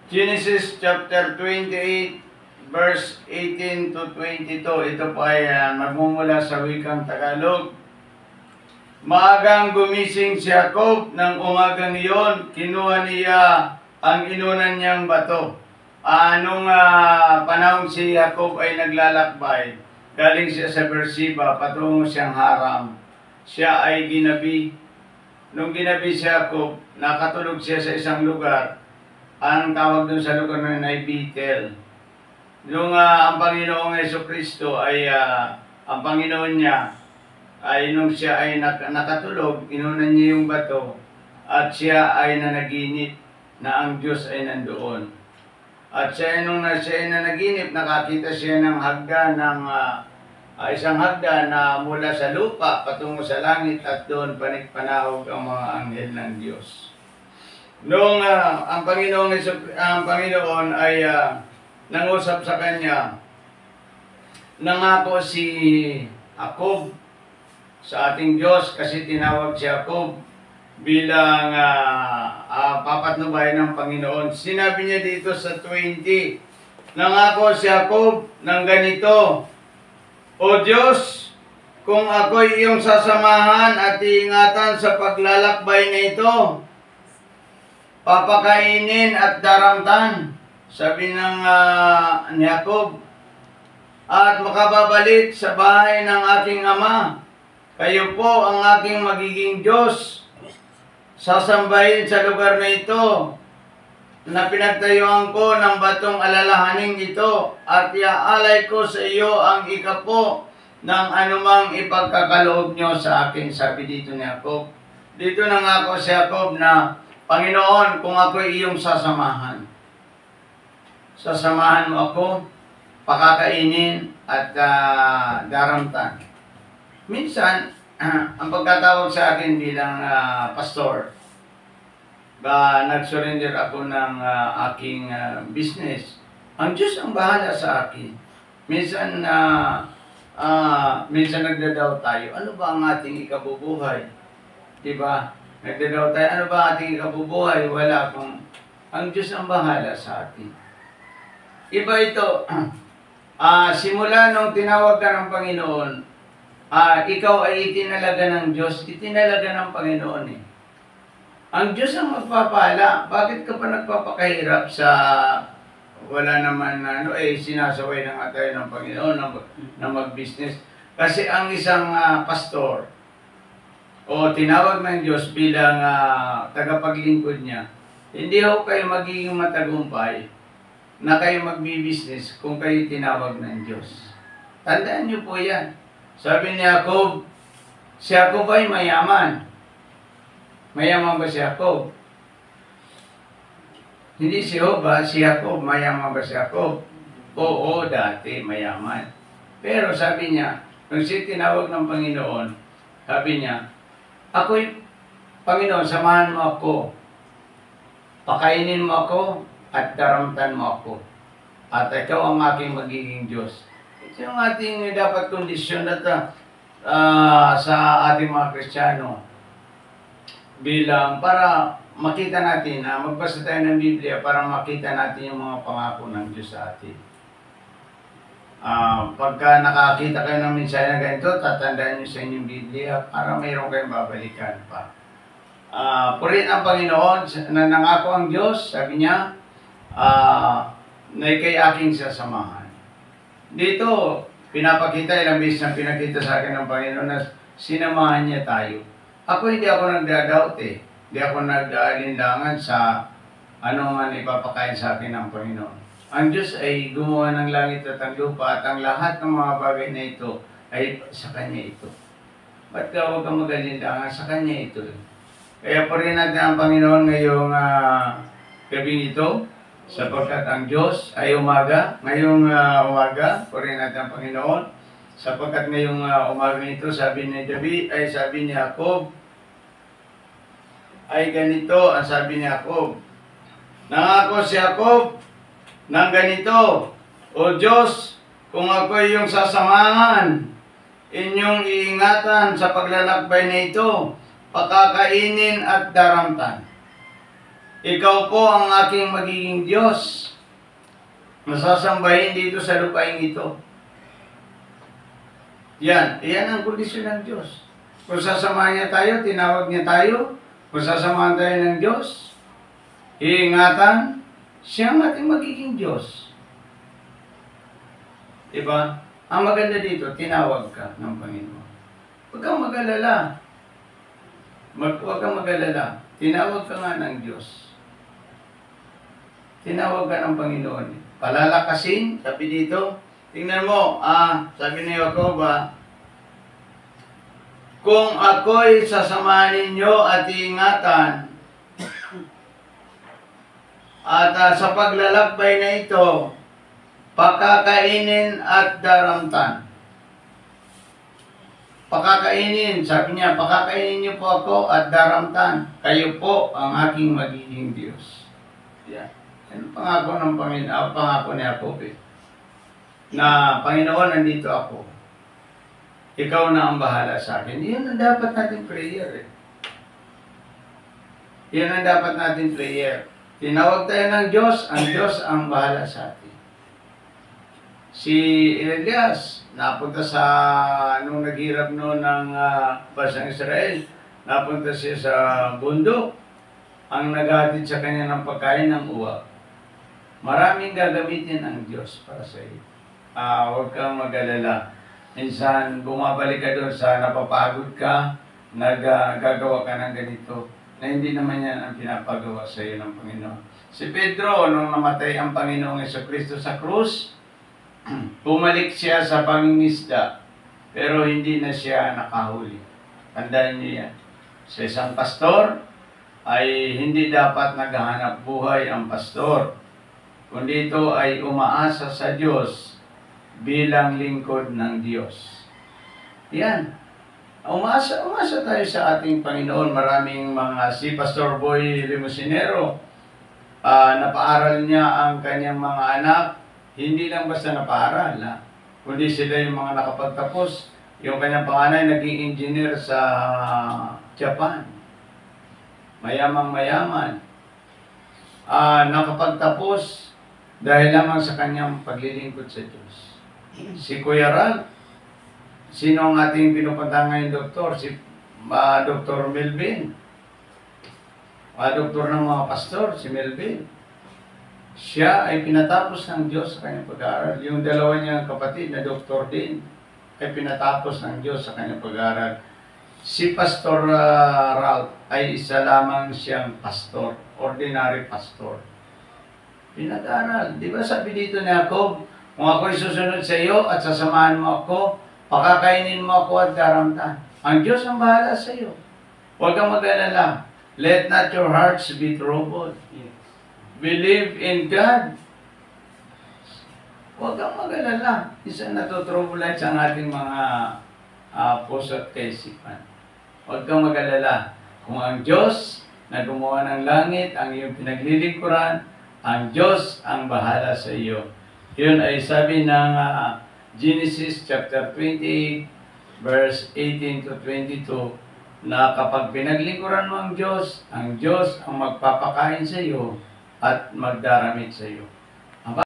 Genesis chapter 28, verse 18 to 22. Ito po ay magmumula sa wikang Tagalog. Maagang gumising si Jacob ng umagang iyon, kinuha niya ang inunan niyang bato. Nung panahon si Jacob ay naglalakbay, galing siya sa Beersheba, patungo siyang Haram. Siya ay ginabi. Nung ginabi si Jacob, nakatulog siya sa isang lugar. Ang tawag doon sa lugar na ay Bethel. Nung ang Panginoong Jesucristo ay ang Panginoon niya ay nung siya ay nakatulog, inunan niya yung bato at siya ay nanaginip na ang Diyos ay nandoon. At siya nung siya ay nanaginip, nakakita siya ng hagdan ng isang hagdan na mula sa lupa patungo sa langit at doon panikpanahog ang mga anghel ng Diyos. Nung ang Panginoon ay nangusap sa kanya, nangako si Jacob sa ating Diyos kasi tinawag si Jacob bilang papatnubay ng Panginoon. Sinabi niya dito sa 20, nangako si Jacob ng ganito, O Diyos, kung ako'y iyong sasamahan at iingatan sa paglalakbay na ito, papakainin at daramtan, sabi ng ni Jacob, at makababalik sa bahay ng aking ama. Kayo po ang aking magiging Diyos. Sasambahin sa lugar na ito na pinagtayuan ko ng batong alalahaning ito at iaalay ko sa iyo ang ikapo ng anumang ipagkakaloob nyo sa akin. Sabi dito ni Jacob. Dito nangako si Jacob na, Panginoon, kung ako'y iyong sasamahan, sasamahan mo ako, pakakainin at daramtan. Minsan, ang pagkatawag sa akin bilang pastor, nag-surrender ako ng aking business. Ang Diyos ang bahala sa akin. Minsan, minsan nagdadaw tayo, ano ba ang ating ikabubuhay? Diba? Nagdadaw tayo, ano ba ating ikabubuhay? Wala kung ang Diyos ang bahala sa atin. Iba ito, simula nung tinawag ka ng Panginoon, ikaw ay itinalaga ng Diyos, itinalaga ng Panginoon eh. Ang Diyos ang magpapala. Bakit ka pa nagpapakahirap sa wala naman sinasaway na nga tayo ng Panginoon na mag-business? Kasi ang isang pastor o tinawag ng Diyos bilang tagapaglingkod niya, hindi ho kayo magiging matagumpay na kayo magbi-business kung kayo tinawag ng Diyos. Tandaan niyo po yan. Sabi ni Jacob, si Jacob ay mayaman. Mayaman ba si Jacob? Hindi si Job, si Jacob. Mayaman ba si Jacob? Oo, dati mayaman. Pero sabi niya, nung siya tinawag ng Panginoon, sabi niya, Panginoon, samahan mo ako. Pakainin mo ako at daramtan mo ako. At ikaw ang aking magiging Diyos. Ito yung ating dapat kondisyon at sa ating mga Kristiyano bilang para makita natin, magbasa tayo ng Biblia para makita natin yung mga pangako ng Diyos sa atin. Pagka nakakita kayo ng mensahe na ganito, tatandaan nyo sa inyong Biblia para mayroon kayong babalikan pa. Purihin ang Panginoon, na nangako ang Diyos, sabi niya, na ikay aking sasamahan. Dito, pinapakita, ilang beses na pinakita sa akin ng Panginoon na sinamahan niya tayo. Hindi ako nagdadoubt eh. Hindi ako nag-aalinlangan sa ano man ipapakain sa akin ng Panginoon. Ang Diyos ay gumawa ng langit at ang lupa at ang lahat ng mga bagay na ito ay sa Kanya ito. Ba't ka huwag kang mag-alinlangan? Sa Kanya ito. Kaya purihin natin ang Panginoon ngayong gabing ito. Sapagkat ang Diyos ay umaga, ngayong umaga, purihin natin ang Panginoon. Sapagkat ngayong umaga ito, sabi ni David, ay sabi ni Jacob, ay ganito ang sabi ni Jacob. Nangako si Jacob ng ganito, O Diyos, kung ako iyong sasamahan, inyong iingatan sa paglalakbay na ito, pakakainin at daramtan. Ikaw po ang aking magiging Diyos. Masasambahin dito sa lupain ito. Yan ang kondisyon ng Diyos. Kung sasamahan niya tayo, tinawag niya tayo. Kung sasamahan tayo ng Diyos, iingatan, siya ang ating magiging Diyos. Diba? Ang maganda dito, tinawag ka ng Panginoon. Huwag kang mag-alala. Huwag kang mag-alala. Tinawag ka nga ng Diyos. Tinawag ka ng Panginoon. Palalakasin, sabi dito, tingnan mo, sabi ni Jacob, kung ako'y sasamahan ninyo at iingatan, at sa paglalakbay na ito, pakakainin at daramtan. Pakakainin, sabi niya, pakakainin niyo po ako at daramtan. Kayo po ang aking magiging Diyos. Yan. Yan ang pangako ng Panginoon, pangako ni Jacob na Panginoon, nandito ako. Ikaw na ang bahala sa akin. Yan ang dapat natin prayer. Yan ang dapat natin prayer. Tinawag tayo ng Diyos, ang Diyos ang bahala sa atin. Si Elias, napunta sa, nung naghirap noon ng bansang Israel, napunta siya sa bundok. Ang naghatid sa kanya ng pagkain ng uwak. Maraming gagamitin ang Diyos para sa iyo. Huwag kang mag-alala. Minsan, bumabalik ka doon sa napapagod ka, nagagawa ka ng ganito, na hindi naman yan ang pinapagawa sa iyo ng Panginoon. Si Pedro, nung namatay ang Panginoong Jesucristo sa krus, bumalik siya sa pangingisda, pero hindi na siya nakahuli. Tandaan niyo yan. Sa isang pastor, ay hindi dapat naghahanap buhay ang pastor, kundi ito ay umaasa sa Diyos bilang lingkod ng Diyos. Yan. Umasa tayo sa ating Panginoon. Maraming mga, si Pastor Boy Limusinero, napaaral niya ang kanyang mga anak. Hindi lang basta napaaral, kundi sila yung mga nakapagtapos. Yung kanyang panganay naging engineer sa Japan. Mayamang-mayaman. Nakapagtapos dahil lamang sa kanyang paglilingkod sa Diyos. Si Kuya Ral, sino ang ating pinupuntahan ngayon, doktor? Si Dr. Melvin. Doktor ng mga pastor, si Melvin. Siya ay pinatapos ng Diyos sa kanyang pag-aaral. Yung dalawa niyang kapatid na doktor din, ay pinatapos ng Diyos sa kanyang pag-aaral. Si Pastor Ralph ay isa lamang siyang pastor, ordinary pastor. Pinag-aral. Di ba sabi dito ni Jacob, kung ako'y susunod sa iyo at sasamahan mo ako, pakakainin mo ako at daramtan. Ang Diyos ang bahala sa iyo. Huwag kang mag-alala. Let not your hearts be troubled. Believe in God. Huwag kang mag-alala. Isa natutrouble sa ating mga puso at kaisipan. Huwag kang mag-alala. Kung ang Diyos na gumawa ng langit, ang iyong pinaglilingkuran, ang Diyos ang bahala sa iyo. Yun ay sabi ng Genesis chapter 28, verse 18 to 22, na kapag pinaglingkuran mo ang Diyos ang magpapakain sa iyo at magdaramit sa iyo.